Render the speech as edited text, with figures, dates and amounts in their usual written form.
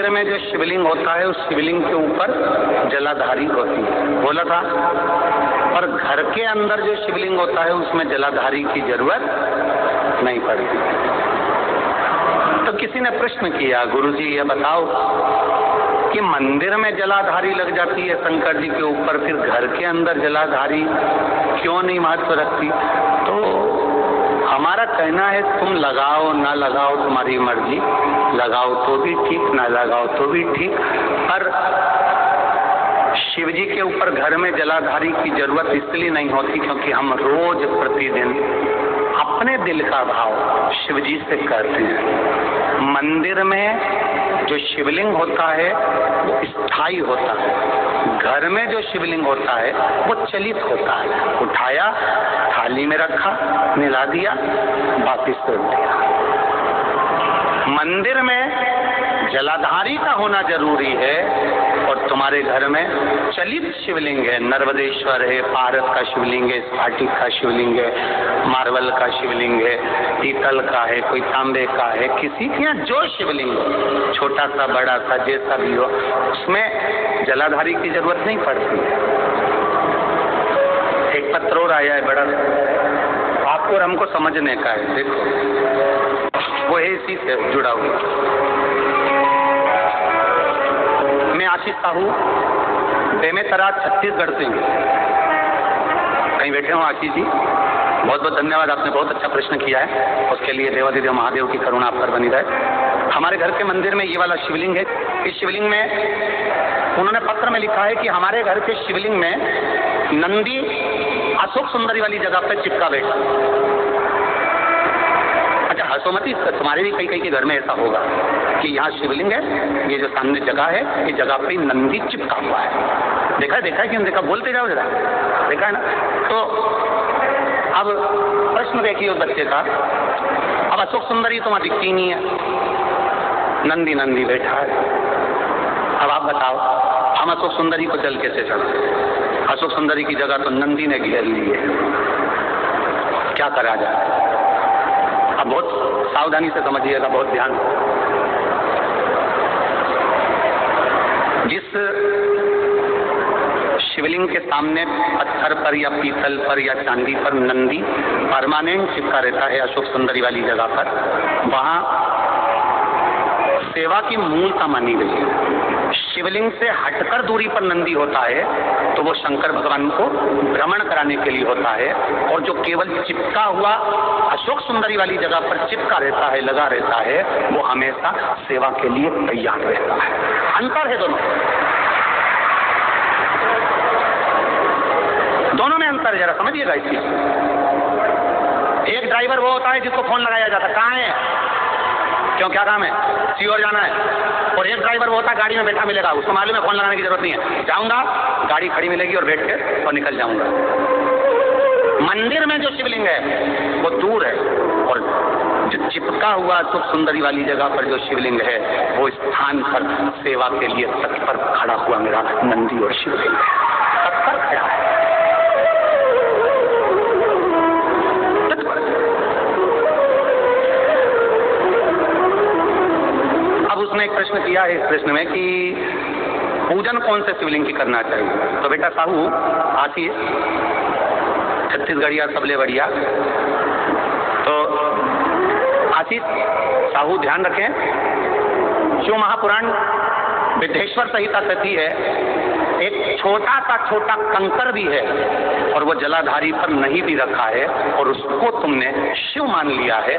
मंदिर में जो शिवलिंग होता है उस शिवलिंग के ऊपर जलाधारी होती है, बोला था। और घर के अंदर जो शिवलिंग होता है उसमें जलाधारी की जरूरत नहीं पड़ती। तो किसी ने प्रश्न किया, गुरुजी ये बताओ कि मंदिर में जलाधारी लग जाती है शंकर जी के ऊपर, फिर घर के अंदर जलाधारी क्यों नहीं महत्व रखती? तो हमारा कहना है तुम लगाओ ना लगाओ तुम्हारी मर्जी, लगाओ तो भी ठीक ना लगाओ तो भी ठीक, पर शिव जी के ऊपर घर में जलाधारी की जरूरत इसलिए नहीं होती क्योंकि हम रोज प्रतिदिन अपने दिल का भाव शिव जी से करते हैं। मंदिर में जो शिवलिंग होता है वो स्थायी होता है, घर में जो शिवलिंग होता है वो चलित होता है। उठाया, थाली में रखा, मिला दिया, वापिस कर दिया। मंदिर में जलाधारी का होना जरूरी है और तुम्हारे घर में चलित शिवलिंग है, नर्मदेश्वर है, पारस का शिवलिंग है, स्फाटिक का शिवलिंग है, मार्बल का शिवलिंग है, पीतल का है, कोई तांबे का है, किसी के यहाँ जो शिवलिंग हो, छोटा सा बड़ा सा जैसा भी हो, उसमें जलाधारी की जरूरत नहीं पड़ती। एक पत्र और आया है बड़ा, आपको और हमको समझने का है, देखो वो है इसी से जुड़ा हुआ। मैं आशीष साहू बेमेतरा छत्तीसगढ़ से हूँ। कहीं बैठे हो आशीष जी? बहुत बहुत धन्यवाद, आपने बहुत अच्छा प्रश्न किया है, उसके लिए देवाधिदेव महादेव की करुणा आप पर बनी रहे। हमारे घर के मंदिर में ये वाला शिवलिंग है। इस शिवलिंग में उन्होंने पत्र में लिखा है कि हमारे घर के शिवलिंग में नंदी अशोक सुंदरी वाली जगह पर चिपका बैठा। अच्छा हसोमती, तुम्हारे भी कई के घर में ऐसा होगा कि यहाँ शिवलिंग है, ये जो सामने जगह है, ये जगह पे नंदी चिपका हुआ है। देखा है क्यों देखा? बोलते जाओ जरा, देखा है ना? तो अब प्रश्न देखिए उस बच्चे का, अब अशोक सुंदरी तो वहां दिखती नहीं है, नंदी बैठा है। अब आप बताओ हम अशोक सुंदरी को जल कैसे चढ़ा? अशोक सुंदरी की जगह तो नंदी ने घेर ली है, क्या करा जाए? अब बहुत सावधानी से समझिएगा, बहुत ध्यान। जिस शिवलिंग के सामने पत्थर पर या पीतल पर या चांदी पर नंदी परमानेंट चिपका रहता है अशोक सुंदरी वाली जगह पर, वहां सेवा की मूलता मानी गई है। शिवलिंग से हटकर दूरी पर नंदी होता है तो वो शंकर भगवान को भ्रमण कराने के लिए होता है, और जो केवल चिपका हुआ अशोक सुंदरी वाली जगह पर चिपका रहता है, लगा रहता है, वो हमेशा सेवा के लिए तैयार रहता है। अंतर है दोनों में अंतर है, जरा समझिएगा इस चीज। एक ड्राइवर वो होता है जिसको फोन लगाया जाता है, कहाँ है, क्यों, क्या काम है, सीओर जाना है। और एक ड्राइवर वो होता है गाड़ी में बैठा मिलेगा, उसको मालूम है फोन लगाने की जरूरत नहीं है, जाऊंगा गाड़ी खड़ी मिलेगी और बैठ के और निकल जाऊंगा। मंदिर में जो शिवलिंग है वो दूर है, और जो चिपका हुआ अशोक सुंदरी वाली जगह पर जो शिवलिंग है वो स्थान पर सेवा के लिए तत्पर खड़ा हुआ मेरा नंदी और शिवलिंग है, तत्पर खड़ा है। उसने एक प्रश्न किया है इस प्रश्न में कि पूजन कौन से शिवलिंग की करना चाहिए? तो बेटा साहू आती छत्तीसगढ़िया सबले बढ़िया, तो आशीष साहू ध्यान रखें, शिव महापुराण विद्धेश्वर संहिता कहती है एक छोटा कंकर भी है और वो जलाधारी पर नहीं भी रखा है और उसको तुमने शिव मान लिया है,